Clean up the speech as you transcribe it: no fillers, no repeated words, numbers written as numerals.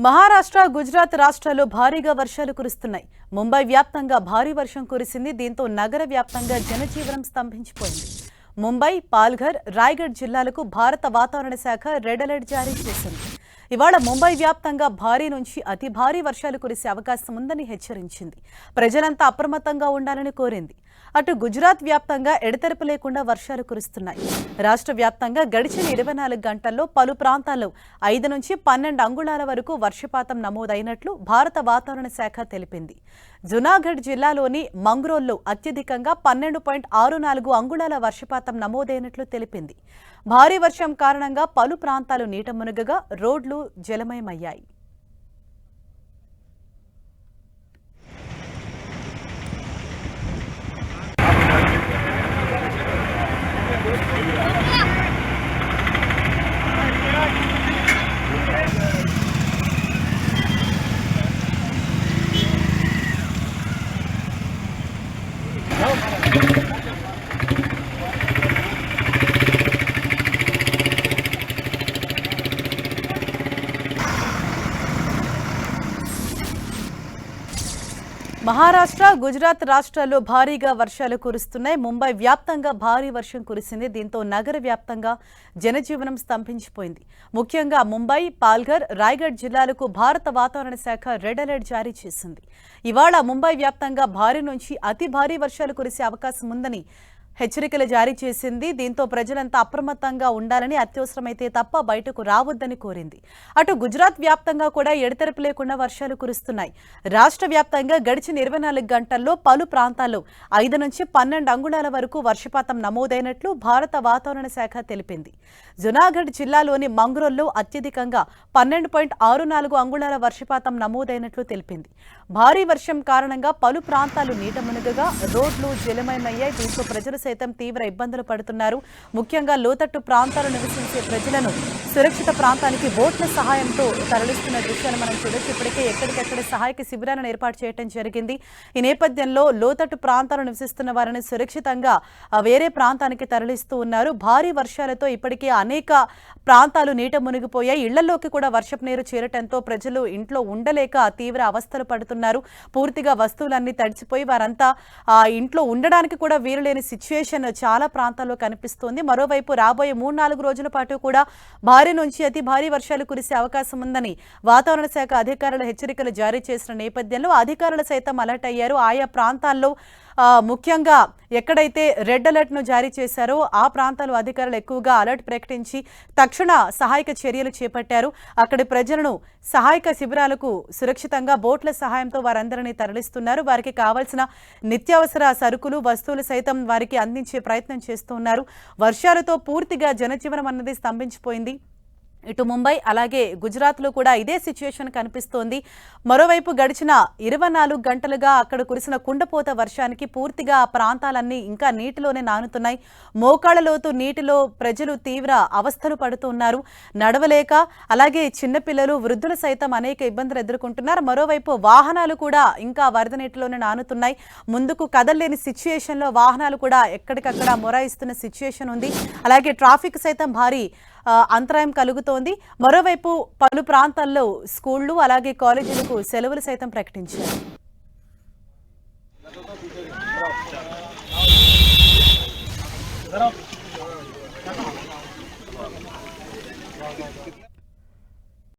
మహారాష్ట్ర, గుజరాత్ రాష్ట్రాల్లో భారీగా వర్షాలు కురుస్తున్నాయి. ముంబై వ్యాప్తంగా భారీ వర్షం కురిసింది. దీంతో నగర వ్యాప్తంగా జనజీవనం స్తంభించిపోయింది. ముంబై, పాల్ఘర్, రాయ్గఢ్ జిల్లాలకు భారత వాతావరణ శాఖ రెడ్ అలర్ట్ జారీ చేసింది. ఇవాళ ముంబై వ్యాప్తంగా భారీ నుంచి అతి భారీ వర్షాలు కురిసే అవకాశం ఉందని హెచ్చరించింది. ప్రజలంతా అప్రమత్తంగా ఉండాలని కోరింది. అటు గుజరాత్ వ్యాప్తంగా ఎడతెరపు లేకుండా వర్షాలు కురుస్తున్నాయి. రాష్ట్ర వ్యాప్తంగా గడిచిన 24 గంటల్లో పలు ప్రాంతాల్లో 5 నుంచి 12 అంగుళాల వరకు వర్షపాతం నమోదైనట్లు భారత వాతావరణ శాఖ తెలిపింది. జునాగఢ్ జిల్లాలోని మంగ్రోల్లో అత్యధికంగా 12.64 అంగుళాల వర్షపాతం నమోదైనట్లు తెలిపింది. భారీ వర్షం కారణంగా పలు ప్రాంతాలు నీట మునగగా రోడ్లు జలమయమయ్యాయి. మహారాష్ట్ర, గుజరాత్ రాష్ట్రాల్లో భారీగా వర్షాలు కురుస్తున్నాయి. ముంబై వ్యాప్తంగా భారీ వర్షం కురిసింది. దీంతో నగర వ్యాప్తంగా జనజీవనం స్తంభించిపోయింది. ముఖ్యంగా ముంబై, పాల్ఘర్, రాయ్గఢ్ జిల్లాలకు భారత వాతావరణ శాఖ రెడ్ అలర్ట్ జారీ చేసింది. ఇవాళ ముంబై వ్యాప్తంగా భారీ నుంచి అతి భారీ వర్షాలు కురిసే అవకాశం ఉందని హెచ్చరికలు జారీ చేసింది. దీంతో ప్రజలంతా అప్రమత్తంగా ఉండాలని, అత్యవసరమైతే తప్ప బయటకు రావద్దని కోరింది. అటు గుజరాత్ వ్యాప్తంగా కూడా ఎడతెరపు లేకుండా వర్షాలు కురుస్తున్నాయి. రాష్ట్ర వ్యాప్తంగా గడిచిన 24 గంటల్లో పలు ప్రాంతాల్లో 5 నుంచి 12 అంగుళాల వరకు వర్షపాతం నమోదైనట్లు భారత వాతావరణ శాఖ తెలిపింది. జునాగఢ్ జిల్లాలోని మంగ్రోల్లో అత్యధికంగా 12.64 అంగుళాల వర్షపాతం నమోదైనట్లు తెలిపింది. భారీ వర్షం కారణంగా పలు ప్రాంతాలు నీట మునగగా రోడ్లు జలమయమయ్యాయి. దీంతో ప్రజలు సైతం తీవ్ర ఇబ్బందులు పడుతున్నారు. ముఖ్యంగా లోతట్టు ప్రాంతాలు నివసించే ప్రజలను సురక్షిత ప్రాంతానికి బోట్ల సహాయంతో తరలిస్తున్న దృశ్యాన్ని మనం చూడొచ్చు. ఇప్పటికే ఎక్కడికెక్కడ సహాయక శిబిరాలను ఏర్పాటు చేయడం జరిగింది. ఈ నేపథ్యంలో లోతట్టు ప్రాంతాలు నివసిస్తున్న వారిని సురక్షితంగా వేరే ప్రాంతానికి తరలిస్తూ ఉన్నారు. భారీ వర్షాలతో ఇప్పటికే అనేక ప్రాంతాలు నీట మునిగిపోయాయి. ఇళ్లలోకి కూడా వర్షపు నీరు చేరటంతో ప్రజలు ఇంట్లో ఉండలేక తీవ్ర అవస్థలు పడుతున్నారు. పూర్తిగా వస్తువులన్నీ తడిసిపోయి వారంతా ఇంట్లో ఉండడానికి కూడా వీలులేని సిచ్యువేషన్ చాలా ప్రాంతాల్లో కనిపిస్తోంది. మరోవైపు రాబోయే 3-4 రోజుల పాటు కూడా భారీ నుంచి అతి భారీ వర్షాలు కురిసే అవకాశం ఉందని వాతావరణ శాఖ అధికారులు హెచ్చరికలు జారీ చేసిన నేపథ్యంలో అధికారులు సైతం అలర్ట్ అయ్యారు. ఆయా ప్రాంతాల్లో ముఖ్యంగా ఎక్కడైతే రెడ్ అలర్ట్ ను జారీ చేశారో ఆ ప్రాంతాల్లో అధికారులు ఎక్కువగా అలర్ట్ ప్రకటించి తక్షణ సహాయక చర్యలు చేపట్టారు. అక్కడి ప్రజలను సహాయక శిబిరాలకు సురక్షితంగా బోట్ల సహాయంతో వారందరినీ తరలిస్తున్నారు. వారికి కావాల్సిన నిత్యావసర సరుకులు, వస్తువులు సైతం వారికి అందించే ప్రయత్నం చేస్తున్నారు. వర్షాలతో పూర్తిగా జనజీవనం అన్నది స్తంభించిపోయింది. ఇటు ముంబై అలాగే గుజరాత్లో కూడా ఇదే సిచ్యువేషన్ కనిపిస్తోంది. మరోవైపు గడిచిన 24 గంటలుగా అక్కడ కురిసిన కుండపోత వర్షానికి పూర్తిగా ఆ ప్రాంతాలన్నీ ఇంకా నీటిలోనే నానుతున్నాయి. మోకాళ్ల లోతు నీటిలో ప్రజలు తీవ్ర అవస్థలు పడుతున్నారు. నడవలేక అలాగే చిన్నపిల్లలు, వృద్ధులు సైతం అనేక ఇబ్బందులు ఎదుర్కొంటున్నారు. మరోవైపు వాహనాలు కూడా ఇంకా వరద నీటిలోనే నానుతున్నాయి. ముందుకు కదలలేని సిచ్యువేషన్లో వాహనాలు కూడా ఎక్కడికక్కడ మొరాయిస్తున్న సిచ్యువేషన్ ఉంది. అలాగే ట్రాఫిక్ సైతం భారీ అంతరాయం కలుగుతోంది. మరోవైపు పలు ప్రాంతాల్లో స్కూళ్లు అలాగే కాలేజీలకు సెలవులు సైతం ప్రకటించారు.